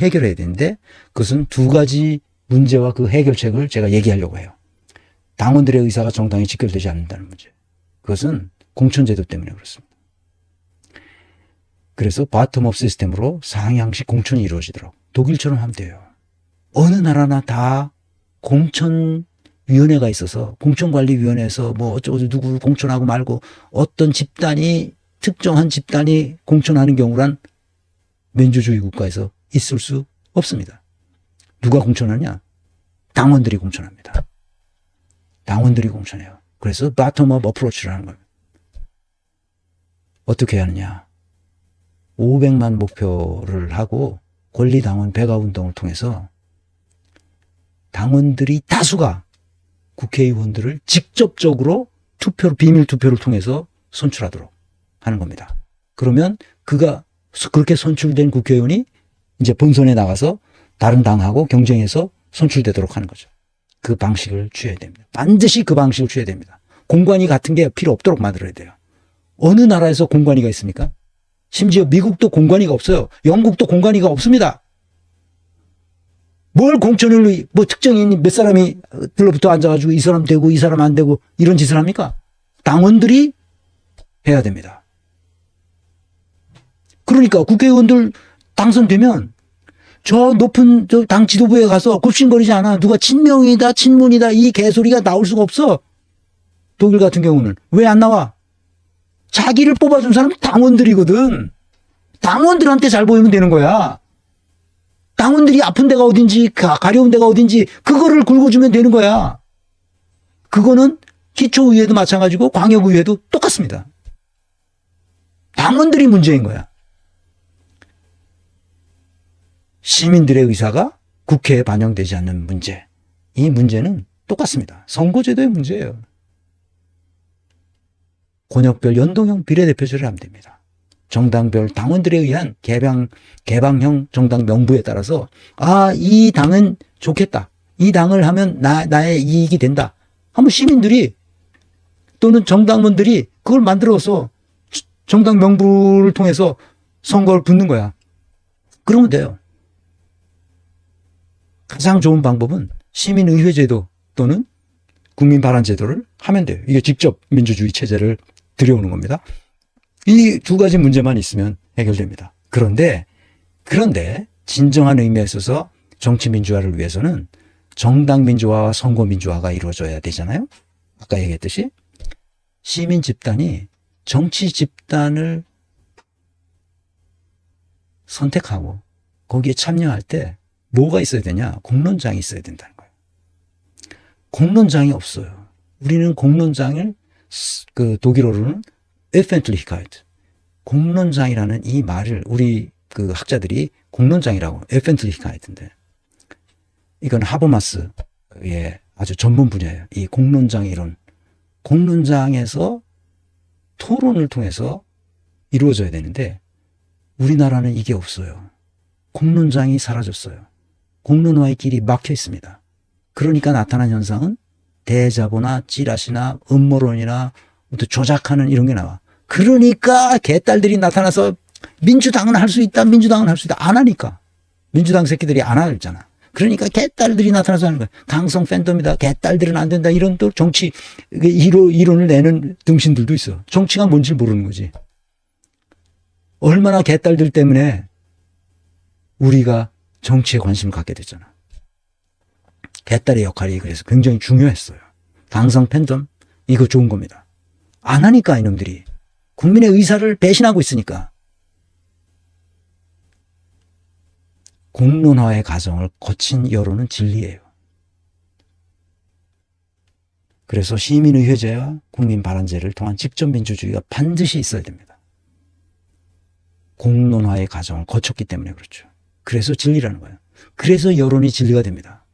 해결해야 되는데 그것은 두 가지 문제와 그 해결책을 제가 얘기하려고 해요. 당원들의 의사가 정당히 직결되지 않는다는 문제. 그것은 공천제도 때문에 그렇습니다. 그래서 바텀업 시스템으로 상향식 공천이 이루어지도록 독일처럼 하면 돼요. 어느 나라나 다 공천위원회가 있어서 공천관리위원회에서 뭐 어쩌고 누구 공천하고 말고 어떤 집단이 특정한 집단이 공천하는 경우란 민주주의 국가에서 있을 수 없습니다. 누가 공천하냐? 당원들이 공천합니다. 당원들이 공천해요. 그래서 바텀업 어프로치를 하는 거예요. 어떻게 하느냐? 500만 목표를 하고 권리당원 배가운동을 통해서 당원들이 다수가 국회의원들을 직접적으로 투표로 비밀 투표를 통해서 선출하도록 하는 겁니다. 그러면 그가 그렇게 선출된 국회의원이 이제 본선에 나가서 다른 당하고 경쟁해서 선출되도록 하는 거죠. 그 방식을 취해야 됩니다. 반드시 그 방식을 취해야 됩니다. 공관위 같은 게 필요 없도록 만들어야 돼요. 어느 나라에서 공관위가 있습니까? 심지어 미국도 공관위가 없어요. 영국도 공관위가 없습니다. 뭘 공천을 뭐 특정인 몇 사람이 들러붙어 앉아가지고 이 사람 되고 이 사람 안 되고 이런 짓을 합니까? 당원들이 해야 됩니다. 그러니까 국회의원들 당선되면 저 높은 저 당 지도부에 가서 굽신거리지 않아. 누가 친명이다 친문이다 이 개소리가 나올 수가 없어. 독일 같은 경우는 왜 안 나와? 자기를 뽑아준 사람은 당원들이거든. 당원들한테 잘 보이면 되는 거야. 당원들이 아픈 데가 어딘지 가려운 데가 어딘지 그거를 긁어주면 되는 거야. 그거는 기초의회도 마찬가지고 광역의회도 똑같습니다. 당원들이 문제인 거야. 시민들의 의사가 국회에 반영되지 않는 문제. 이 문제는 똑같습니다. 선거제도의 문제예요. 권역별 연동형 비례대표제를 하면 됩니다. 정당별 당원들에 의한 개방형 정당 명부에 따라서 이 당은 좋겠다. 이 당을 하면 나의 이익이 된다. 하면 시민들이 또는 정당원들이 그걸 만들어서 정당 명부를 통해서 선거를 붙는 거야. 그러면 돼요. 가장 좋은 방법은 시민의회제도 또는 국민발언제도를 하면 돼요. 이게 직접 민주주의 체제를 들여오는 겁니다. 이 두 가지 문제만 있으면 해결됩니다. 그런데 진정한 의미에 있어서 정치민주화를 위해서는 정당민주화와 선거민주화가 이루어져야 되잖아요. 아까 얘기했듯이 시민 집단이 정치 집단을 선택하고 거기에 참여할 때 뭐가 있어야 되냐? 공론장이 있어야 된다는 거예요. 공론장이 없어요. 우리는 공론장을 그 독일어로는 Öffentlichkeit, 공론장이라는 이 말을 우리 그 학자들이 공론장이라고 Öffentlichkeit인데 이건 하버마스의 아주 전문 분야예요. 이 공론장 이론. 공론장에서 토론을 통해서 이루어져야 되는데 우리나라는 이게 없어요. 공론장이 사라졌어요. 공론화의 길이 막혀 있습니다. 그러니까 나타난 현상은 대자보나 찌라시나 음모론이나 조작하는 이런 게 나와. 그러니까 개딸들이 나타나서 민주당은 할 수 있다. 민주당은 할 수 있다. 안 하니까. 민주당 새끼들이 안 하잖아. 그러니까 개딸들이 나타나서 하는 거야. 강성 팬덤이다. 개딸들은 안 된다. 이런 또 정치 이론을 내는 등신들도 있어. 정치가 뭔지 모르는 거지. 얼마나 개딸들 때문에 우리가 정치에 관심을 갖게 됐잖아. 개딸의 역할이 그래서 굉장히 중요했어요. 강성 팬덤 이거 좋은 겁니다. 안 하니까 이놈들이. 국민의 의사를 배신하고 있으니까. 공론화의 과정을 거친 여론은 진리예요. 그래서 시민의회제와 국민발언제를 통한 직접민주주의가 반드시 있어야 됩니다. 공론화의 과정을 거쳤기 때문에 그렇죠. 그래서 진리라는 거예요. 그래서 여론이 진리가 됩니다.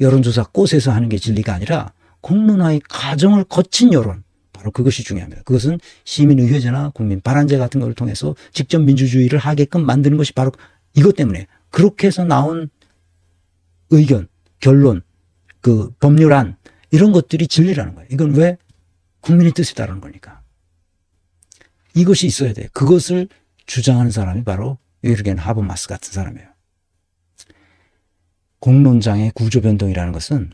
여론조사 꽃에서 하는 게 진리가 아니라 공론화의 과정을 거친 여론. 바로 그것이 중요합니다. 그것은 시민의회제나 국민발언제 같은 걸 통해서 직접 민주주의를 하게끔 만드는 것이 바로 이것 때문에 그렇게 해서 나온 의견, 결론, 그 법률안 이런 것들이 진리라는 거예요. 이건 왜? 국민의 뜻에 따르는 거니까. 이것이 있어야 돼요. 그것을 주장하는 사람이 바로 유르겐 하버마스 같은 사람이에요. 공론장의 구조변동이라는 것은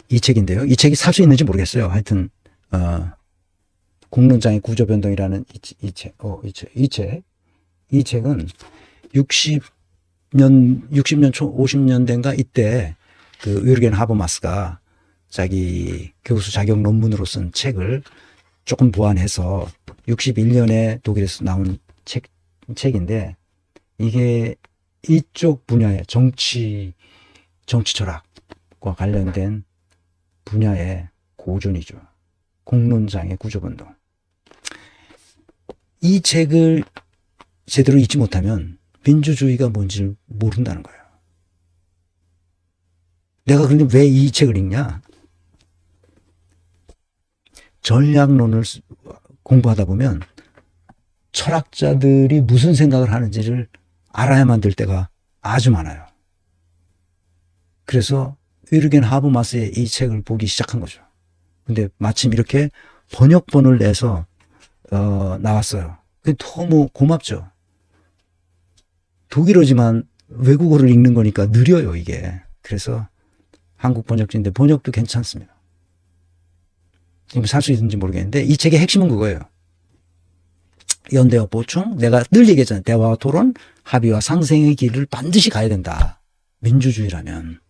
이 책인데요. 이 책이 살 수 있는지 모르겠어요. 하여튼 공론장의 구조변동이라는 이 책은 60년 초 50년대인가 이때 그 위르겐 하버마스가 자기 교수 자격 논문으로 쓴 책을 조금 보완해서 61년에 독일에서 나온 책인데 이게 이쪽 분야의 정치 철학과 관련된 분야의 고전이죠. 공론장의 구조변동. 이 책을 제대로 읽지 못하면 민주주의가 뭔지를 모른다는 거예요. 내가 그런데 왜 이 책을 읽냐? 전략론을 공부하다 보면 철학자들이 무슨 생각을 하는지를 알아야만 될 때가 아주 많아요. 그래서 위르겐 하버마스의 이 책을 보기 시작한 거죠. 근데 마침 이렇게 번역본을 내서 나왔어요. 그게 너무 고맙죠. 독일어지만 외국어를 읽는 거니까 느려요, 이게. 그래서 한국 번역지인데 번역도 괜찮습니다. 지금 살 수 있는지 모르겠는데 이 책의 핵심은 그거예요. 연대와 보충, 내가 늘 얘기했잖아요. 대화와 토론, 합의와 상생의 길을 반드시 가야 된다. 민주주의라면.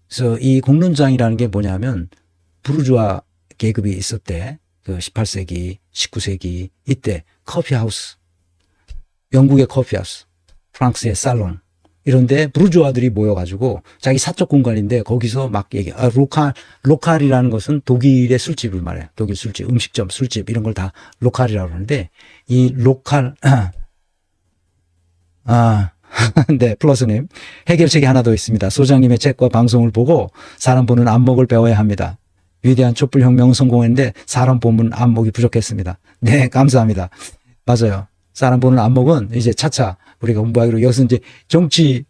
그래서 이 공론장이라는 게 뭐냐면 부르주아 계급이 있었대. 그 18세기, 19세기 이때 커피하우스, 영국의 커피하우스, 프랑스의 살롱 이런데 부르주아들이 모여가지고 자기 사적 공간인데 거기서 막 로칼이라는 것은 독일의 술집을 말해요. 독일 술집, 음식점, 술집 이런 걸 다 로칼이라고 하는데 이 로칼 네, 플러스님 해결책이 하나 더 있습니다. 소장님의 책과 방송을 보고 사람 보는 안목을 배워야 합니다. 위대한 촛불혁명은 성공했는데 사람 보는 안목이 부족했습니다. 네, 감사합니다. 맞아요. 사람 보는 안목은 이제 차차 우리가 공부하기로 여기서 이제 정치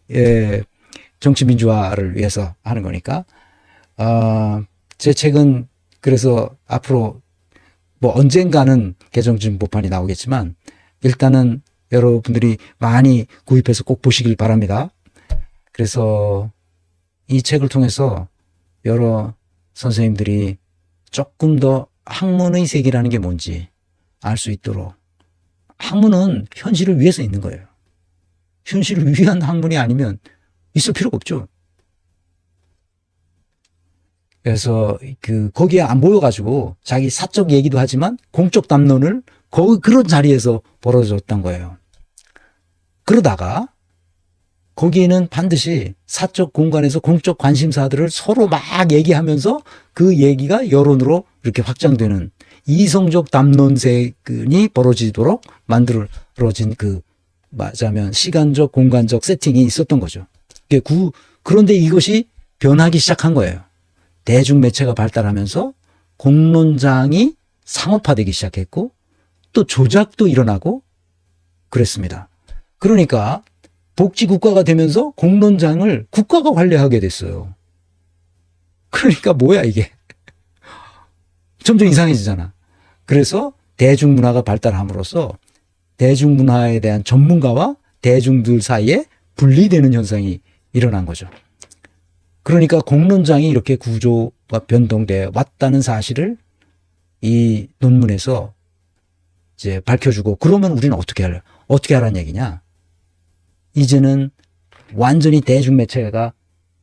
민주화를 위해서 하는 거니까 제 책은 그래서 앞으로 뭐 언젠가는 개정진보판이 나오겠지만 일단은 여러분들이 많이 구입해서 꼭 보시길 바랍니다. 그래서 이 책을 통해서 여러 선생님들이 조금 더 학문의 세계라는 게 뭔지 알 수 있도록. 학문은 현실을 위해서 있는 거예요. 현실을 위한 학문이 아니면 있을 필요가 없죠. 그래서 거기에 안 보여가지고 자기 사적 얘기도 하지만 공적 담론을 그런 자리에서 벌어졌던 거예요. 그러다가 거기에는 반드시 사적 공간에서 공적 관심사들을 서로 막 얘기하면서 그 얘기가 여론으로 이렇게 확장되는 이성적 담론세근이 벌어지도록 만들어진 말하자면 시간적 공간적 세팅이 있었던 거죠. 그런데 이것이 변하기 시작한 거예요. 대중매체가 발달하면서 공론장이 상업화되기 시작했고 또 조작도 일어나고 그랬습니다. 그러니까 복지국가가 되면서 공론장을 국가가 관리하게 됐어요. 그러니까 뭐야 이게. 점점 이상해지잖아. 그래서 대중문화가 발달함으로써 대중문화에 대한 전문가와 대중들 사이에 분리되는 현상이 일어난 거죠. 그러니까 공론장이 이렇게 구조가 변동돼 왔다는 사실을 이 논문에서 이제 밝혀주고 그러면 우리는 어떻게 하라는 얘기냐. 이제는 완전히 대중매체가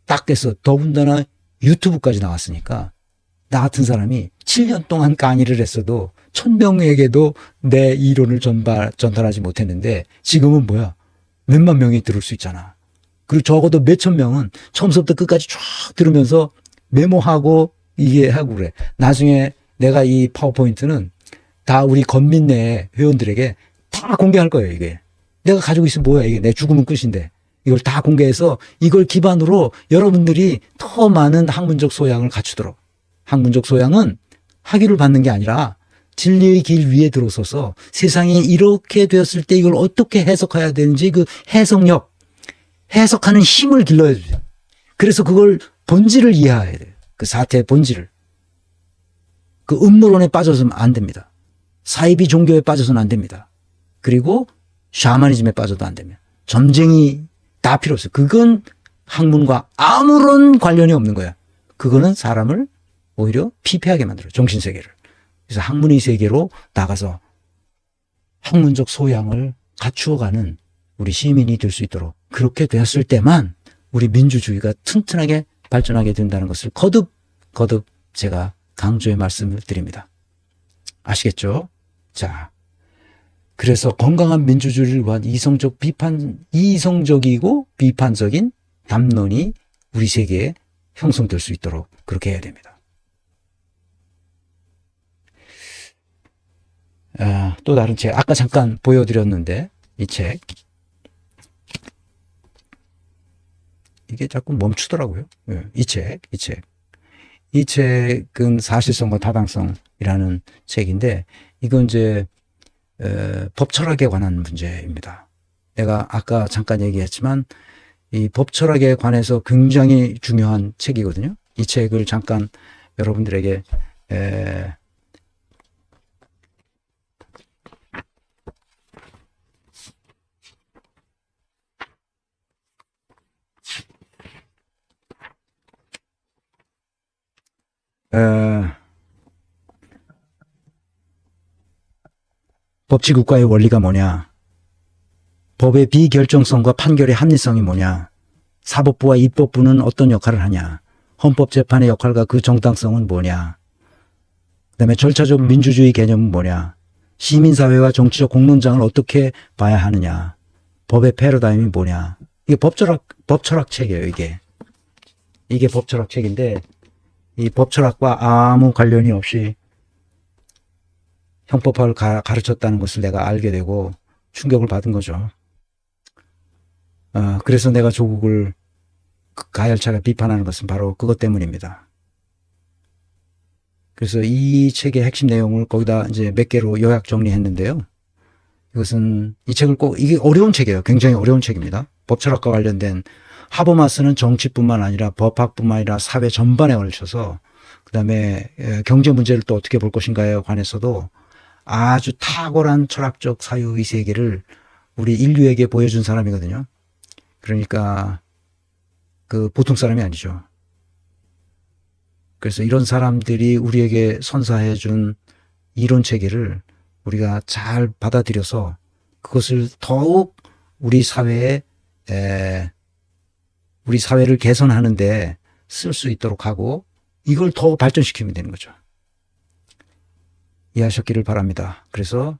딱 돼서 더군다나 유튜브까지 나왔으니까 나 같은 사람이 7년 동안 강의를 했어도 1000명에게도 내 이론을 전달하지 못했는데 지금은 뭐야? 몇만 명이 들을 수 있잖아. 그리고 적어도 몇천 명은 처음부터 끝까지 쫙 들으면서 메모하고 이게 하고 그래. 나중에 내가 이 파워포인트는 다 우리 건민내 회원들에게 다 공개할 거예요, 이게. 내가 가지고 있으면 뭐야, 이게. 내 죽으면 끝인데. 이걸 다 공개해서 이걸 기반으로 여러분들이 더 많은 학문적 소양을 갖추도록. 학문적 소양은 학위를 받는 게 아니라 진리의 길 위에 들어서서 세상이 이렇게 되었을 때 이걸 어떻게 해석해야 되는지 그 해석력, 해석하는 힘을 길러야 돼요. 그래서 그걸 본질을 이해해야 돼요. 그 사태의 본질을. 그 음모론에 빠져서는 안 됩니다. 사이비 종교에 빠져서는 안 됩니다. 그리고 샤머니즘에 빠져도 안 됩니다. 점쟁이 다 필요 없어요. 그건 학문과 아무런 관련이 없는 거야. 그거는 사람을 오히려 피폐하게 만들어요. 정신세계를. 그래서 학문의 세계로 나가서 학문적 소양을 갖추어가는 우리 시민이 될 수 있도록 그렇게 되었을 때만 우리 민주주의가 튼튼하게 발전하게 된다는 것을 거듭 제가 강조의 말씀을 드립니다. 아시겠죠? 자, 그래서 건강한 민주주의를 위한 이성적이고 비판적인 담론이 우리 세계에 형성될 수 있도록 그렇게 해야 됩니다. 또 다른 책, 아까 잠깐 보여드렸는데 이 책, 이게 자꾸 멈추더라고요. 이 책은 사실성과 타당성이라는 책인데 이건 이제 법 철학에 관한 문제입니다. 내가 아까 잠깐 얘기했지만 이 법 철학에 관해서 굉장히 중요한 책이거든요. 이 책을 잠깐 여러분들에게 법치국가의 원리가 뭐냐? 법의 비결정성과 판결의 합리성이 뭐냐? 사법부와 입법부는 어떤 역할을 하냐? 헌법재판의 역할과 그 정당성은 뭐냐? 그다음에 절차적 민주주의 개념은 뭐냐? 시민사회와 정치적 공론장을 어떻게 봐야 하느냐? 법의 패러다임이 뭐냐? 이게 법철학 책이에요, 이게. 이게 법철학 책인데 이 법철학과 아무 관련이 없이 형법학을 가르쳤다는 것을 내가 알게 되고 충격을 받은 거죠. 그래서 내가 조국을 가열차게 비판하는 것은 바로 그것 때문입니다. 그래서 이 책의 핵심 내용을 거기다 이제 몇 개로 요약 정리했는데요. 이것은 이 책을 이게 어려운 책이에요. 굉장히 어려운 책입니다. 법철학과 관련된 하버마스는 정치뿐만 아니라 법학뿐만 아니라 사회 전반에 걸쳐서 그다음에 경제 문제를 또 어떻게 볼 것인가에 관해서도 아주 탁월한 철학적 사유의 세계를 우리 인류에게 보여준 사람이거든요. 그러니까 그 보통 사람이 아니죠. 그래서 이런 사람들이 우리에게 선사해 준 이론 체계를 우리가 잘 받아들여서 그것을 더욱 우리 사회를 개선하는데 쓸 수 있도록 하고 이걸 더 발전시키면 되는 거죠. 이해하셨기를 바랍니다. 그래서